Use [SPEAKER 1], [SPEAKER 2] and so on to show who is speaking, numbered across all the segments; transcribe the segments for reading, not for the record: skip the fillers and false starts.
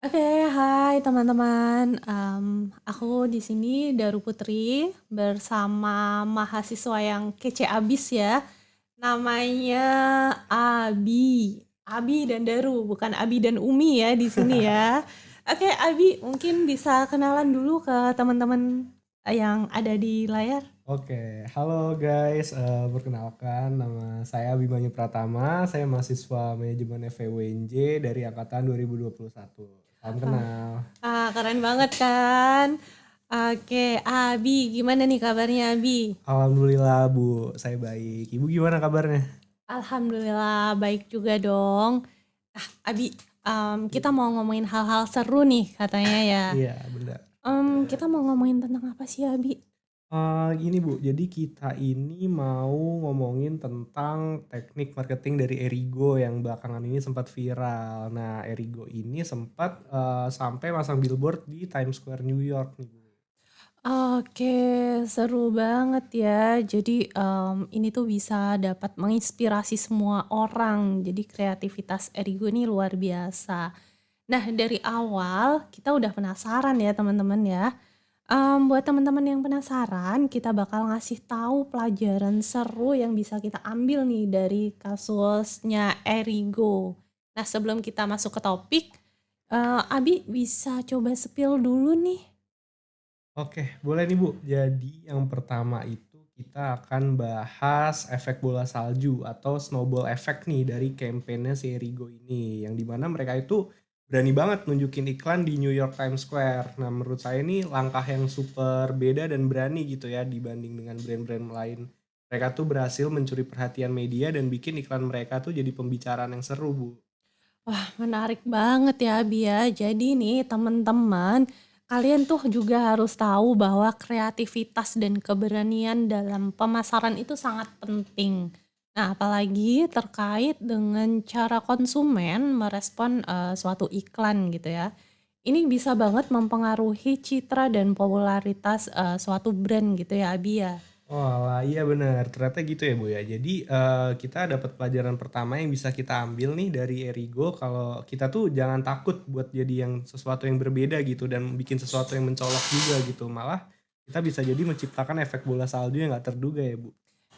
[SPEAKER 1] Oke, hai teman-teman. Aku di sini Daru Putri bersama mahasiswa yang kece abis ya. Namanya Abi. Abi dan Daru, bukan Abi dan Umi ya di sini ya. Oke, Abi mungkin bisa kenalan dulu ke teman-teman yang ada di layar.
[SPEAKER 2] Oke, halo guys. Perkenalkan nama saya Abimanyu Pratama. Saya mahasiswa manajemen FEUNJ dari angkatan 2021. Salam
[SPEAKER 1] Ah,
[SPEAKER 2] kenal.
[SPEAKER 1] keren banget kan? Oke, Abi, gimana nih kabarnya Abi?
[SPEAKER 2] Alhamdulillah Bu, saya baik. Ibu gimana kabarnya?
[SPEAKER 1] Alhamdulillah baik juga dong. Abi, kita mau ngomongin hal-hal seru nih katanya ya.
[SPEAKER 2] Iya, benar.
[SPEAKER 1] Kita mau ngomongin tentang apa sih Abi?
[SPEAKER 2] Gini Bu, jadi kita ini mau ngomongin tentang teknik marketing dari Erigo yang belakangan ini sempat viral. Nah, Erigo ini sempat sampai masang billboard di Times Square New York nih Bu.
[SPEAKER 1] Oke, seru banget ya. Jadi ini tuh bisa dapat menginspirasi semua orang. Jadi kreativitas Erigo ini luar biasa. Nah, dari awal kita udah penasaran ya teman-teman ya. Buat teman-teman yang penasaran, kita bakal ngasih tahu pelajaran seru yang bisa kita ambil nih dari kasusnya Erigo. Nah, sebelum kita masuk ke topik, Abi bisa coba spill dulu nih.
[SPEAKER 2] Oke, boleh nih Bu. Jadi yang pertama itu kita akan bahas efek bola salju atau snowball effect nih dari kampanye si Erigo ini. Yang dimana mereka itu berani banget nunjukin iklan di New York Times Square. Nah menurut saya ini langkah yang super beda dan berani gitu ya dibanding dengan brand-brand lain. Mereka tuh berhasil mencuri perhatian media dan bikin iklan mereka tuh jadi pembicaraan yang seru Bu.
[SPEAKER 1] Wah, menarik banget ya, Abi ya. Jadi nih, teman-teman, kalian tuh juga harus tahu bahwa kreativitas dan keberanian dalam pemasaran itu sangat penting. Nah, apalagi terkait dengan cara konsumen merespon suatu iklan gitu ya. Ini bisa banget mempengaruhi citra dan popularitas suatu brand gitu ya, Abi ya.
[SPEAKER 2] Oalah, iya benar, ternyata gitu ya Bu ya. Jadi kita dapat pelajaran pertama yang bisa kita ambil nih dari Erigo kalau kita tuh jangan takut buat jadi yang sesuatu yang berbeda gitu dan bikin sesuatu yang mencolok juga gitu. Malah kita bisa jadi menciptakan efek bola salju yang nggak terduga ya Bu.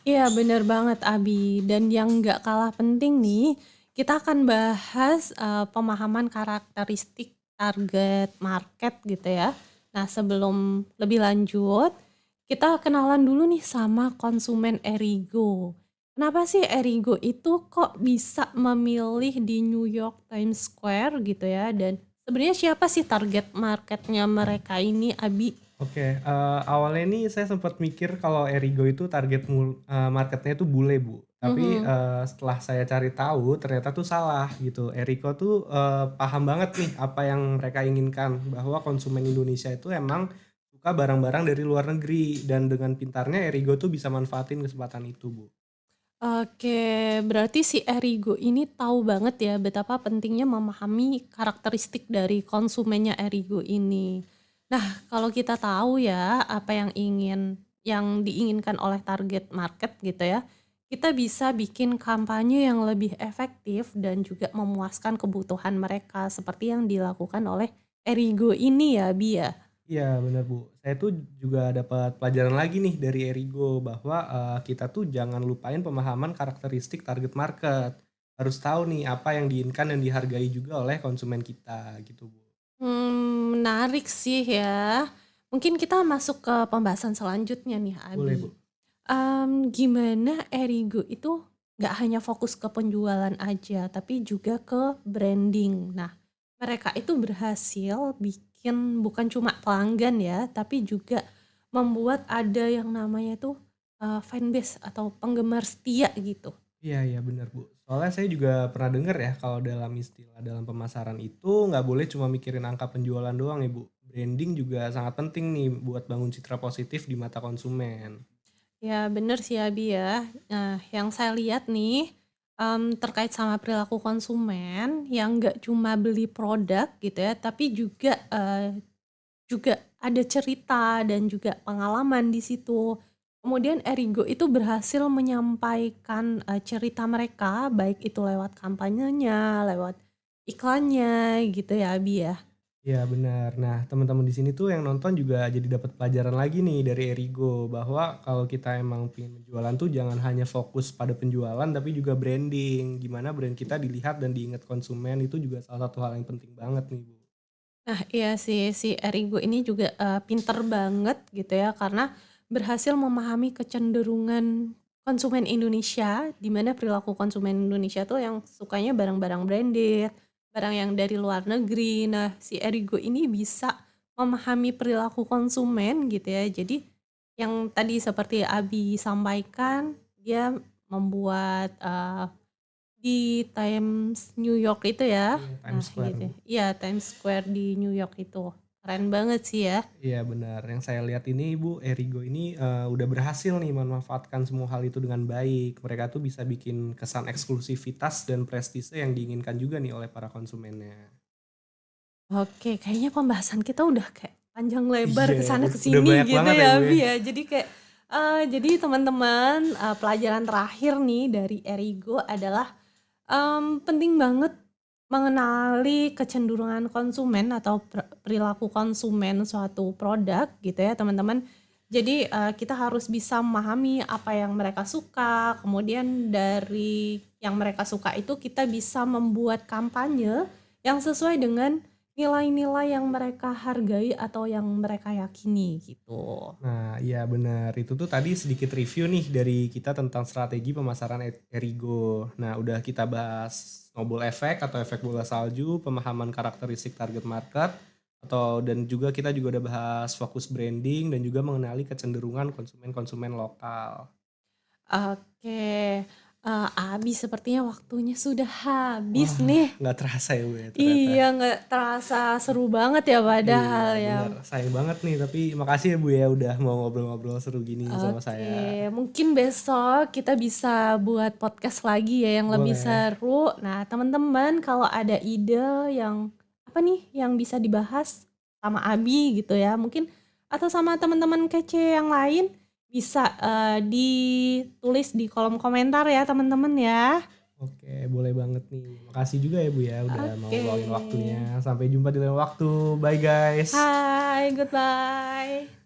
[SPEAKER 1] Iya bener banget Abi, dan yang nggak kalah penting nih, kita akan bahas pemahaman karakteristik target market gitu ya. Nah sebelum lebih lanjut, kita kenalan dulu nih sama konsumen Erigo. Kenapa sih Erigo itu kok bisa memilih di New York Times Square gitu ya, dan sebenarnya siapa sih target marketnya mereka ini Abi?
[SPEAKER 2] Oke, awalnya nih saya sempat mikir kalau Erigo itu marketnya itu bule, Bu. Tapi,
[SPEAKER 1] Mhm.
[SPEAKER 2] setelah saya cari tahu ternyata tuh salah gitu. Erigo tuh, paham banget nih apa yang mereka inginkan, bahwa konsumen Indonesia itu emang suka barang-barang dari luar negeri dan dengan pintarnya Erigo tuh bisa manfaatin kesempatan itu, Bu.
[SPEAKER 1] Oke, berarti si Erigo ini tahu banget ya betapa pentingnya memahami karakteristik dari konsumennya Erigo ini. Nah, kalau kita tahu ya apa yang diinginkan oleh target market gitu ya, kita bisa bikin kampanye yang lebih efektif dan juga memuaskan kebutuhan mereka seperti yang dilakukan oleh Erigo ini ya, Bi ya.
[SPEAKER 2] Iya benar Bu. Saya tuh juga dapat pelajaran lagi nih dari Erigo bahwa, kita tuh jangan lupain pemahaman karakteristik target market. Harus tahu nih apa yang diinginkan dan dihargai juga oleh konsumen kita gitu Bu.
[SPEAKER 1] Menarik sih ya. Mungkin kita masuk ke pembahasan selanjutnya nih,
[SPEAKER 2] Boleh
[SPEAKER 1] Abi.
[SPEAKER 2] Bu.
[SPEAKER 1] Gimana Erigo itu nggak hanya fokus ke penjualan aja, tapi juga ke branding. Nah, mereka itu berhasil bikin bukan cuma pelanggan ya, tapi juga membuat ada yang namanya tuh fanbase atau penggemar setia gitu.
[SPEAKER 2] Iya iya benar Bu. Soalnya saya juga pernah dengar ya kalau dalam istilah dalam pemasaran itu nggak boleh cuma mikirin angka penjualan doang ya Bu. Branding juga sangat penting nih buat bangun citra positif di mata konsumen.
[SPEAKER 1] Ya bener sih Abi ya. Nah yang saya lihat nih, terkait sama perilaku konsumen yang nggak cuma beli produk gitu ya, tapi juga ada cerita dan juga pengalaman di situ. Kemudian Erigo itu berhasil menyampaikan, cerita mereka baik itu lewat kampanyenya, lewat iklannya gitu ya Abi ya.
[SPEAKER 2] Iya benar. Nah, teman-teman di sini tuh yang nonton juga jadi dapat pelajaran lagi nih dari Erigo, bahwa kalau kita emang pengen penjualan tuh jangan hanya fokus pada penjualan tapi juga branding. Gimana brand kita dilihat dan diingat konsumen itu juga salah satu hal yang penting banget nih, Bu.
[SPEAKER 1] Nah, iya sih, si Erigo ini juga, pinter banget gitu ya, karena berhasil memahami kecenderungan konsumen Indonesia, di mana perilaku konsumen Indonesia tuh yang sukanya barang-barang branded, barang yang dari luar negeri. Nah, si Erigo ini bisa memahami perilaku konsumen gitu ya. Jadi yang tadi seperti Abi sampaikan, dia membuat, di Times New York itu ya?
[SPEAKER 2] Iya, Times
[SPEAKER 1] Nah
[SPEAKER 2] Square,
[SPEAKER 1] gitu.
[SPEAKER 2] Bu.
[SPEAKER 1] Iya, Times Square di New York itu. Keren banget sih ya.
[SPEAKER 2] Iya benar, yang saya lihat ini Bu, Erigo ini, udah berhasil nih memanfaatkan semua hal itu dengan baik. Mereka tuh bisa bikin kesan eksklusivitas dan prestise yang diinginkan juga nih oleh para konsumennya.
[SPEAKER 1] Oke, kayaknya pembahasan kita udah kayak panjang lebar
[SPEAKER 2] Iya,
[SPEAKER 1] ke sana ke
[SPEAKER 2] udah
[SPEAKER 1] sini
[SPEAKER 2] banyak
[SPEAKER 1] gitu
[SPEAKER 2] banget ya Bu
[SPEAKER 1] ya,
[SPEAKER 2] ya?
[SPEAKER 1] Bi, ya. Jadi kayak, jadi teman-teman, pelajaran terakhir nih dari Erigo adalah, penting banget mengenali kecenderungan konsumen atau perilaku konsumen suatu produk gitu ya teman-teman. Jadi kita harus bisa memahami apa yang mereka suka, kemudian dari yang mereka suka itu kita bisa membuat kampanye yang sesuai dengan nilai-nilai yang mereka hargai atau yang mereka yakini gitu.
[SPEAKER 2] Nah, iya benar. Itu tuh tadi sedikit review nih dari kita tentang strategi pemasaran Erigo. Nah, udah kita bahas snowball effect atau efek bola salju, pemahaman karakteristik target market, atau dan juga kita juga udah bahas fokus branding dan juga mengenali kecenderungan konsumen-konsumen lokal.
[SPEAKER 1] Oke, Abi sepertinya waktunya sudah habis
[SPEAKER 2] Wah,
[SPEAKER 1] nih.
[SPEAKER 2] nggak terasa ya Bu ya ternyata.
[SPEAKER 1] Iya, nggak terasa seru banget ya
[SPEAKER 2] Iya
[SPEAKER 1] padahal ya.
[SPEAKER 2] benar, sayang banget nih tapi makasih ya Bu ya udah mau ngobrol-ngobrol seru gini sama saya.
[SPEAKER 1] Oke, mungkin besok kita bisa buat podcast lagi ya yang lebih
[SPEAKER 2] Boleh.
[SPEAKER 1] seru. Nah, teman-teman kalau ada ide yang apa nih yang bisa dibahas sama Abi gitu ya, mungkin atau sama teman-teman kece yang lain bisa ditulis di kolom komentar ya teman-teman ya.
[SPEAKER 2] Oke, boleh banget nih. Makasih juga ya Bu ya udah mau
[SPEAKER 1] Oke.
[SPEAKER 2] luangin waktunya. Sampai jumpa di lain waktu. Bye guys.
[SPEAKER 1] Hai, goodbye.